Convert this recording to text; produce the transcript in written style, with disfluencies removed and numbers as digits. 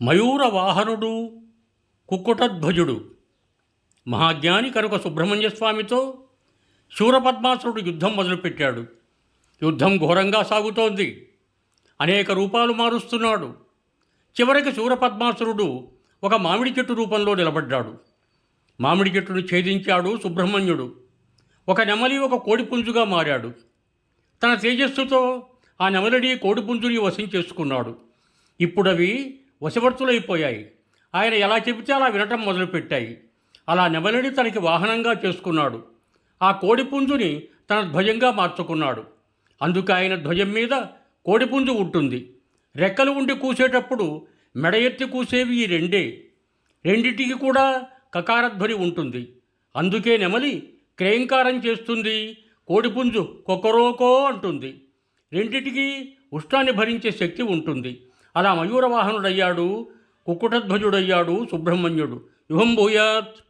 మయూర వాహనుడు కుక్కుటధ్వజుడు. మహాజ్ఞాని కనుక సుబ్రహ్మణ్య స్వామితో శూరపద్మాసురుడు యుద్ధం మొదలుపెట్టాడు. యుద్ధం ఘోరంగా సాగుతోంది. అనేక రూపాలు మారుస్తున్నాడు. చివరికి శూరపద్మాసురుడు ఒక మామిడి చెట్టు రూపంలో నిలబడ్డాడు. మామిడి చెట్టును ఛేదించాడు సుబ్రహ్మణ్యుడు. ఒక నెమలి ఒక కోడిపుంజుగా మారాడు. తన తేజస్సుతో ఆ నెమలిని కోడిపుంజుని వశం చేసుకున్నాడు. ఇప్పుడవి వశవర్తులైపోయాయి. ఆయన ఎలా చెబితే అలా వినటం మొదలుపెట్టాయి. అలా నెమలిని తనకి వాహనంగా చేసుకున్నాడు. ఆ కోడిపుంజుని తన ధ్వజంగా మార్చుకున్నాడు. అందుకు ఆయన ధ్వజం మీద కోడిపుంజు ఉంటుంది. రెక్కలు ఉండి కూసేటప్పుడు మెడ ఎత్తి కూసేవి ఈ రెండే. రెండిటికి కూడా కకారధ్వని ఉంటుంది. అందుకే నెమలి క్రేంకారం చేస్తుంది, కోడిపుంజు కొకరోకో అంటుంది. రెండిటికి ఉష్ణాన్ని భరించే శక్తి ఉంటుంది. అలా మయూరవాహనుడయ్యాడు, కుక్కుటధ్వజుడయ్యాడు సుబ్రహ్మణ్యుడు. యుహం భూయాత్.